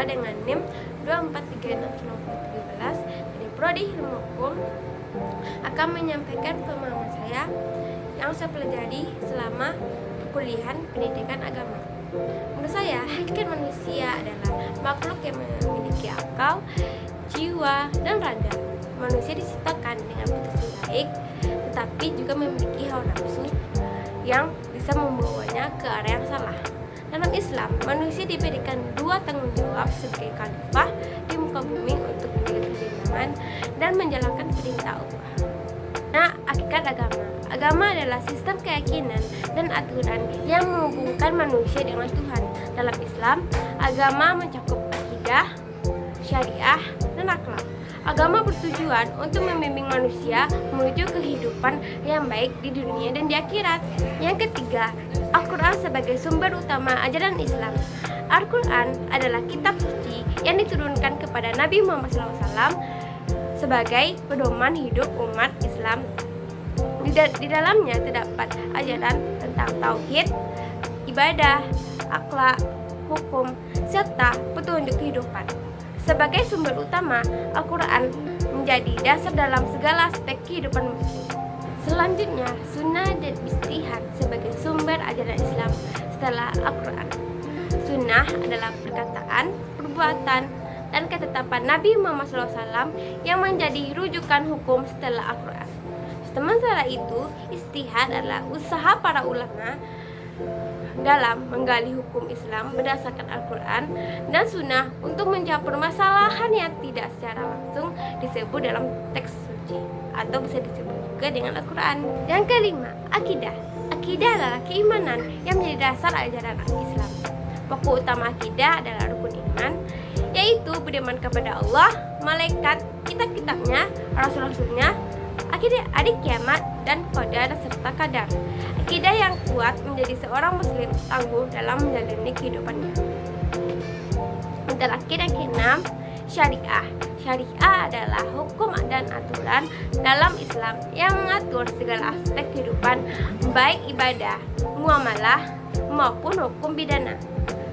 dengan NIM 2436617 dari Prodi Ilmu Hukum akan menyampaikan pemahaman saya yang saya pelajari selama perkuliahan pendidikan agama. Menurut saya, hakikat manusia adalah makhluk yang memiliki akal, jiwa, dan raga. Manusia diciptakan dengan potensi baik, tetapi juga memiliki hawa nafsu yang bisa membawanya ke arah yang salah. Dalam Islam, manusia diberikan dua tanggung jawab sebagai khalifah di muka bumi untuk menjaga keseimbangan dan menjalankan perintah Allah. Nah, hakikat agama. Agama adalah sistem keyakinan dan aturan yang menghubungkan manusia dengan Tuhan. Dalam Islam, agama mencakup akidah, syariah, dan akhlak. Agama bertujuan untuk membimbing manusia menuju kehidupan yang baik di dunia dan di akhirat. Yang ketiga, Al-Quran sebagai sumber utama ajaran Islam. Al-Quran adalah kitab suci yang diturunkan kepada Nabi Muhammad SAW sebagai pedoman hidup umat Islam. Di dalamnya terdapat ajaran tentang tauhid, ibadah, akhlak, hukum, serta petunjuk kehidupan. Sebagai sumber utama, Al-Quran menjadi dasar dalam segala aspek kehidupan muslim. Selanjutnya, sunnah dan ijtihad sebagai sumber ajaran Islam setelah Al-Quran. Sunnah adalah perkataan, perbuatan, dan ketetapan Nabi Muhammad SAW yang menjadi rujukan hukum setelah Al-Quran. Sementara itu, ijtihad adalah usaha para ulama dalam menggali hukum Islam berdasarkan Al-Quran dan Sunnah untuk menjawab permasalahan yang tidak secara langsung disebut dalam teks suci atau bisa disebut juga dengan Al-Quran. Yang kelima, akidah. Akidah adalah keimanan yang menjadi dasar ajaran Islam. Pokok utama akidah adalah rukun iman, yaitu beriman kepada Allah, malaikat, kitab-kitabnya, rasul-rasulnya, hari kiamat, dan qadar serta kadar. Akidah yang kuat menjadi seorang muslim tangguh dalam menjalani kehidupannya. Yang terakhir, yang keenam, syariah. Syariah adalah hukum dan aturan dalam Islam yang mengatur segala aspek kehidupan, baik ibadah, muamalah, maupun hukum pidana.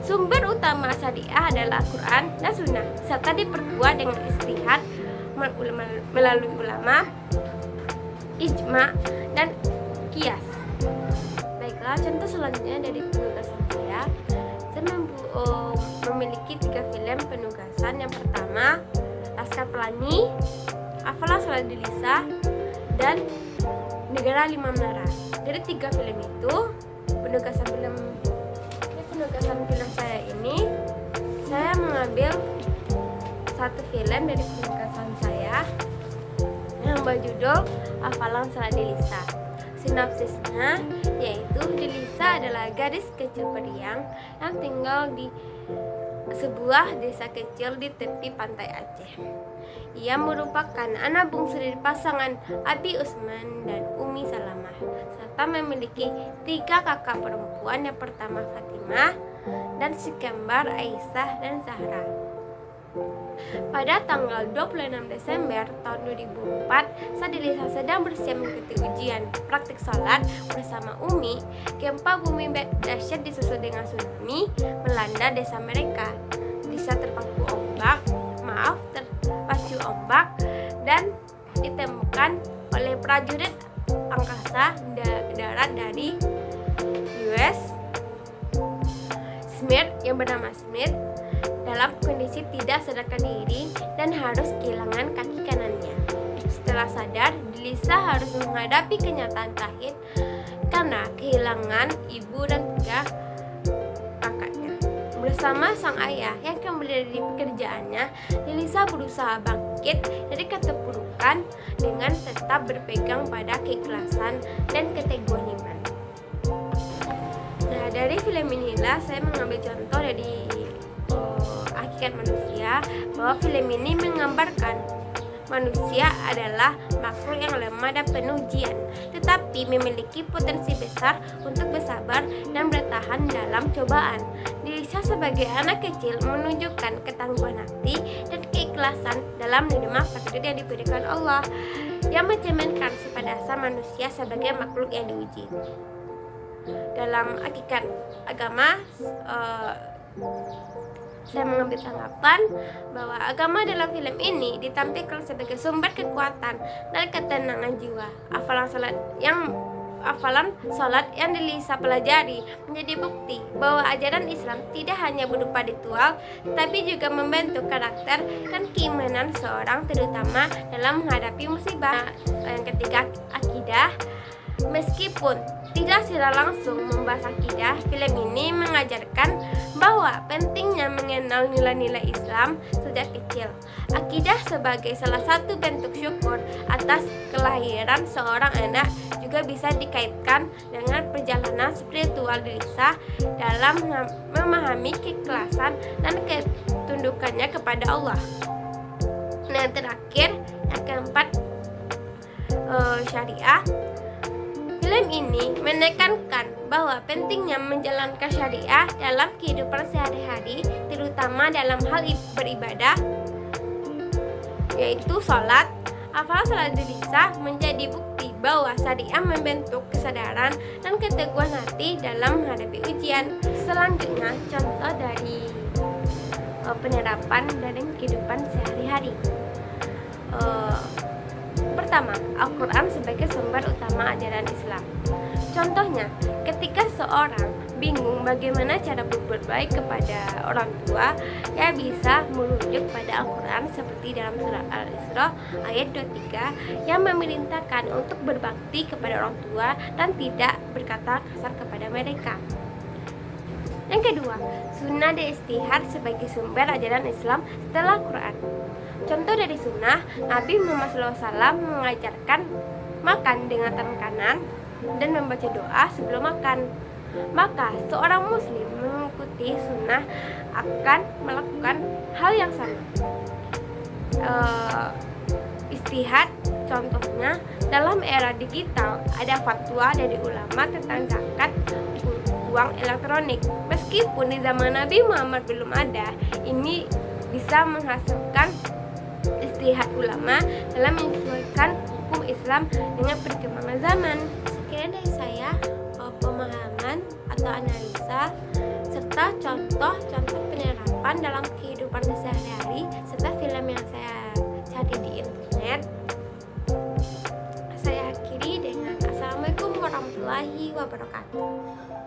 Sumber utama syariah adalah Al-Quran dan Sunnah, serta diperkuat dengan ijtihad melalui ulama, ijma, dan qiyas. Baiklah, contoh selanjutnya dari penugasan saya memiliki 3 film penugasan. Yang pertama, Laskar Pelangi, Hafalan Salat Delisa, dan Negara Lima Menara. Dari 3 film itu, penugasan film saya ini, saya mengambil satu film dari penugasan saya yang berjudul Hafalan Salat Delisa. Sinopsisnya yaitu Delisa adalah gadis kecil periang yang tinggal di sebuah desa kecil di tepi pantai Aceh. Ia merupakan anak bungsu dari pasangan Abi Usman dan Umi Salamah, serta memiliki 3 kakak perempuan. Yang pertama Fatimah, dan si kembar Aisyah dan Zahra. Pada tanggal 26 Desember tahun 2004, saat Delisa sedang bersiap mengikuti ujian praktik sholat bersama Umi, gempa bumi dahsyat disusul dengan tsunami melanda desa mereka. Delisa terpacu ombak dan ditemukan oleh prajurit angkasa darat dari US Smith yang bernama Smith dalam kondisi tidak sadarkan diri dan harus kehilangan kaki kanannya. Setelah sadar, Delisa harus menghadapi kenyataan pahit karena kehilangan ibu dan 3 kakaknya. Bersama sang ayah yang kembali dari pekerjaannya, Delisa berusaha bangkit dari keterpurukan dengan tetap berpegang pada keikhlasan dan keteguhan iman. Nah, dari film inilah saya mengambil contoh dari hakikat manusia, bahwa film ini menggambarkan manusia adalah makhluk yang lemah dan penuh ujian, tetapi memiliki potensi besar untuk bersabar dan bertahan dalam cobaan. Delisa sebagai anak kecil menunjukkan ketangguhan hati dan keikhlasan dalam menerima takdir yang diberikan Allah, yang mencerminkan sifat dasar manusia sebagai makhluk yang diuji. Dalam hakikat agama, Saya mengambil tanggapan bahwa agama dalam film ini ditampilkan sebagai sumber kekuatan dan ketenangan jiwa. Hafalan salat yang Lisa pelajari menjadi bukti bahwa ajaran Islam tidak hanya berupa ritual, tapi juga membentuk karakter dan keimanan seorang, terutama dalam menghadapi musibah. Yang ketiga, akidah. Meskipun tidak secara langsung membahas akidah, film ini mengajarkan bahwa pentingnya mengenal nilai-nilai Islam sejak kecil. Akidah sebagai salah satu bentuk syukur atas kelahiran seorang anak juga bisa dikaitkan dengan perjalanan spiritual Lisa dalam memahami keikhlasan dan ketundukannya kepada Allah. Nah, yang terakhir, yang keempat, syariah. Film ini menekankan bahwa pentingnya menjalankan syariah dalam kehidupan sehari-hari, terutama dalam hal beribadah, yaitu sholat. Hafalan salat Lisa menjadi bukti bahwa syariah membentuk kesadaran dan keteguhan hati dalam menghadapi ujian. Selanjutnya, contoh dari penerapan dalam kehidupan sehari-hari. Pertama, Al-Quran sebagai sumber utama ajaran Islam. Contohnya, ketika seorang bingung bagaimana cara berbuat baik kepada orang tua, ia bisa merujuk pada Al-Quran seperti dalam surah Al-Isra ayat 23 yang memerintahkan untuk berbakti kepada orang tua dan tidak berkata kasar kepada mereka. Yang kedua, sunnah dan istihad sebagai sumber ajaran Islam setelah Quran. Contoh dari sunnah, Nabi Muhammad SAW mengajarkan makan dengan tangan kanan dan membaca doa sebelum makan. Maka seorang muslim mengikuti sunnah akan melakukan hal yang sama. Istihad, contohnya dalam era digital ada fatwa dari ulama tentang zakat uang elektronik. Meskipun di zaman Nabi Muhammad belum ada, ini bisa menghasilkan istihad ulama dalam menyesuaikan hukum Islam dengan perkembangan zaman. Sekian dari saya, pemahaman atau analisa serta contoh-contoh penerapan dalam kehidupan sehari-hari serta film yang saya cari di internet. Saya akhiri dengan Assalamualaikum warahmatullahi wabarakatuh.